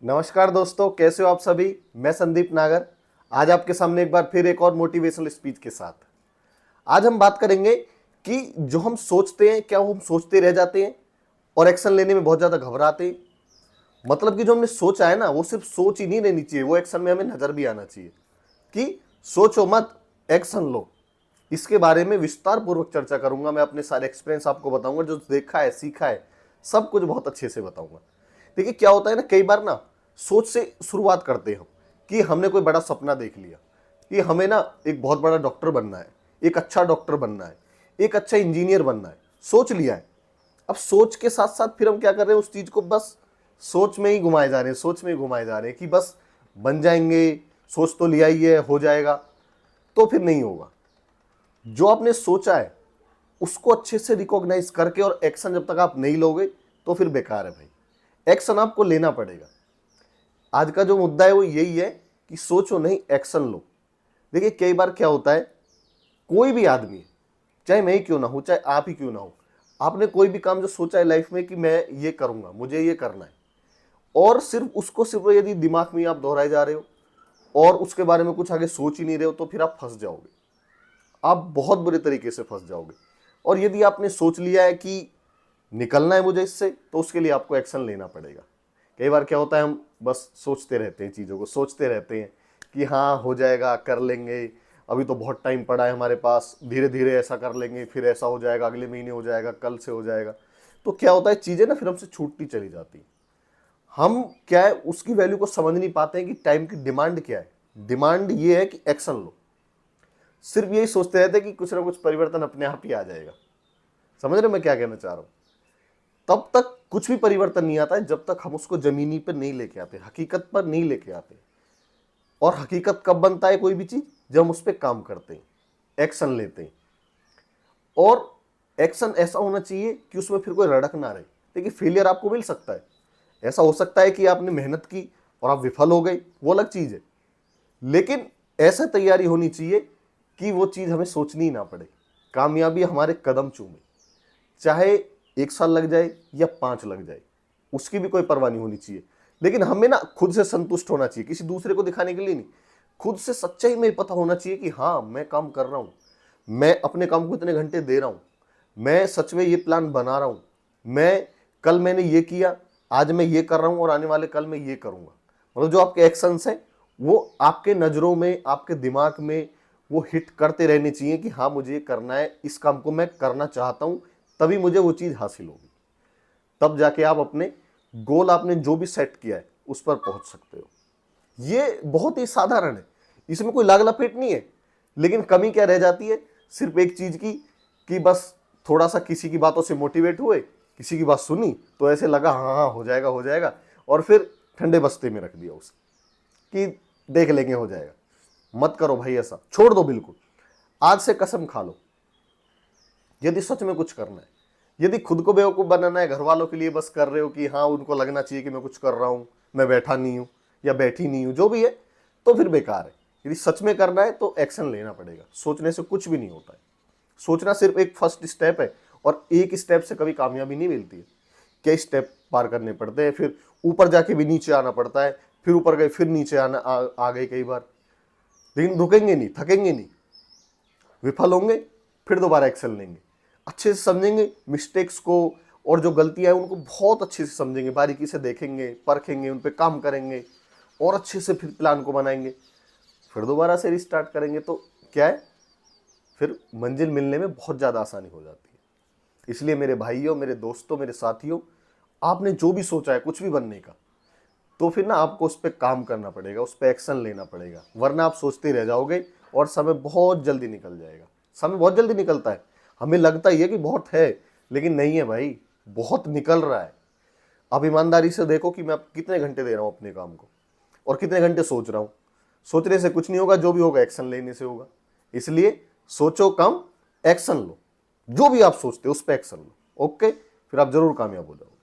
नमस्कार दोस्तों, कैसे हो आप सभी। मैं संदीप नागर आज आपके सामने एक बार फिर एक और मोटिवेशनल स्पीच के साथ। आज हम बात करेंगे कि जो हम सोचते हैं क्या वो हम सोचते रह जाते हैं और एक्शन लेने में बहुत ज़्यादा घबराते हैं। मतलब कि जो हमने सोचा है ना, वो सिर्फ सोच ही नहीं रहनी चाहिए, वो एक्शन में हमें नज़र भी आना चाहिए कि सोचो मत, एक्शन लो। इसके बारे में विस्तार पूर्वक चर्चा करूंगा। मैं अपने सारे एक्सपीरियंस आपको बताऊंगा, जो देखा है सीखा है सब कुछ बहुत अच्छे से बताऊंगा। देखिए क्या होता है ना, कई बार ना सोच से शुरुआत करते हैं हम कि हमने कोई बड़ा सपना देख लिया कि हमें ना एक बहुत बड़ा डॉक्टर बनना है, एक अच्छा डॉक्टर बनना है, एक अच्छा इंजीनियर बनना है, सोच लिया है। अब सोच के साथ साथ फिर हम क्या कर रहे हैं, उस चीज को बस सोच में ही घुमाए जा रहे हैं, सोच में ही घुमाए जा रहे हैं कि बस बन जाएंगे, सोच तो लिया ही है, हो जाएगा। तो फिर नहीं होगा। जो आपने सोचा है उसको अच्छे से रिकॉग्नाइज करके और एक्शन जब तक आप नहीं लोगे तो फिर बेकार है भाई। एक्शन आपको लेना पड़ेगा। आज का जो मुद्दा है वो यही है कि सोचो नहीं, एक्शन लो। देखिए कई बार क्या होता है, कोई भी आदमी, चाहे मैं ही क्यों ना हूं, चाहे आप ही क्यों ना हो, आपने कोई भी काम जो सोचा है लाइफ में कि मैं ये करूंगा, मुझे ये करना है, और सिर्फ उसको सिर्फ यदि दिमाग में आप दोहराए जा रहे हो और उसके बारे में कुछ आगे सोच ही नहीं रहे हो, तो फिर आप फंस जाओगे। आप बहुत बुरे तरीके से फंस जाओगे। और यदि आपने सोच लिया है कि निकलना है मुझे इससे, तो उसके लिए आपको एक्शन लेना पड़ेगा। कई बार क्या होता है, हम बस सोचते रहते हैं, चीज़ों को सोचते रहते हैं कि हाँ हो जाएगा, कर लेंगे, अभी तो बहुत टाइम पड़ा है हमारे पास, धीरे धीरे ऐसा कर लेंगे, फिर ऐसा हो जाएगा, अगले महीने हो जाएगा, कल से हो जाएगा। तो क्या होता है, चीज़ें ना फिर हमसे छूटती चली जाती हैं। हम क्या है, उसकी वैल्यू को समझ नहीं पाते हैं कि टाइम की डिमांड क्या है। डिमांड ये है कि एक्शन लो। सिर्फ यही सोचते रहते हैं कि कुछ ना कुछ परिवर्तन अपने आप ही आ जाएगा। समझ रहे हो मैं क्या कहना चाह रहा हूँ। तब तक कुछ भी परिवर्तन नहीं आता है जब तक हम उसको जमीनी पर नहीं लेके आते, हकीकत पर नहीं लेके आते। और हकीकत कब बनता है कोई भी चीज, जब हम उस पर काम करते हैं, एक्शन लेते हैं। और एक्शन ऐसा होना चाहिए कि उसमें फिर कोई रड़क ना रहे। देखिए फेलियर आपको मिल सकता है, ऐसा हो सकता है कि आपने मेहनत की और आप विफल हो गए, वो अलग चीज है। लेकिन ऐसा तैयारी होनी चाहिए कि वो चीज हमें सोचनी ही ना पड़े, कामयाबी हमारे कदम चूमे। चाहे 1 साल लग जाए या 5 लग जाए, उसकी भी कोई परवाह नहीं होनी चाहिए। लेकिन हमें ना खुद से संतुष्ट होना चाहिए, किसी दूसरे को दिखाने के लिए नहीं। खुद से सच्चाई में पता होना चाहिए कि हाँ मैं काम कर रहा हूं, मैं अपने काम को इतने घंटे दे रहा हूं, मैं सच में ये प्लान बना रहा हूं, मैं कल मैंने ये किया, आज मैं ये कर रहा हूं और आने वाले कल मैं ये करूंगा। मतलब जो आपके एक्शंस हैं वो आपके नजरों में, आपके दिमाग में वो हिट करते रहने चाहिए कि हाँ मुझे ये करना है, इस काम को मैं करना चाहता हूं, तभी मुझे वो चीज हासिल होगी। तब जाके आप अपने गोल, आपने जो भी सेट किया है उस पर पहुंच सकते हो। ये बहुत ही साधारण है, इसमें कोई लाग लपेट नहीं है। लेकिन कमी क्या रह जाती है, सिर्फ एक चीज की, कि बस थोड़ा सा किसी की बातों से मोटिवेट हुए, किसी की बात सुनी तो ऐसे लगा हाँ हाँ हो जाएगा हो जाएगा, और फिर ठंडे बस्ते में रख दिया उसे कि देख लेंगे हो जाएगा। मत करो भाई, ऐसा छोड़ दो बिल्कुल। आज से कसम खा लो, यदि सच में कुछ करना है, यदि खुद को बेवकूफ़ बनाना है, घर वालों के लिए बस कर रहे हो कि हाँ उनको लगना चाहिए कि मैं कुछ कर रहा हूँ, मैं बैठा नहीं हूँ या बैठी नहीं हूँ, जो भी है, तो फिर बेकार है। यदि सच में करना है तो एक्शन लेना पड़ेगा। सोचने से कुछ भी नहीं होता है। सोचना सिर्फ एक फर्स्ट स्टेप है, और एक स्टेप से कभी कामयाबी नहीं मिलती है। कई स्टेप पार करने पड़ते हैं, फिर ऊपर जाके भी नीचे आना पड़ता है, फिर ऊपर गए फिर नीचे आ गए कई बार। लेकिन रुकेंगे नहीं, थकेंगे नहीं, विफल होंगे फिर दोबारा एक्शन लेंगे, अच्छे से समझेंगे मिस्टेक्स को, और जो गलतियां हैं उनको बहुत अच्छे से समझेंगे, बारीकी से देखेंगे, परखेंगे, उन पर काम करेंगे, और अच्छे से फिर प्लान को बनाएंगे, फिर दोबारा से रिस्टार्ट करेंगे। तो क्या है, फिर मंजिल मिलने में बहुत ज़्यादा आसानी हो जाती है। इसलिए मेरे भाइयों, मेरे दोस्तों, मेरे साथियों, आपने जो भी सोचा है कुछ भी बनने का, तो फिर ना आपको उस पर काम करना पड़ेगा, उस पर एक्शन लेना पड़ेगा, वरना आप सोचते रह जाओगे और समय बहुत जल्दी निकल जाएगा। समय बहुत जल्दी निकलता है, हमें लगता ही है कि बहुत है, लेकिन नहीं है भाई, बहुत निकल रहा है। अब ईमानदारी से देखो कि मैं कितने घंटे दे रहा हूँ अपने काम को, और कितने घंटे सोच रहा हूँ। सोचने से कुछ नहीं होगा, जो भी होगा एक्शन लेने से होगा। इसलिए सोचो कम, एक्शन लो। जो भी आप सोचते हो उस पर एक्शन लो। ओके, फिर आप जरूर कामयाब हो जाओगे।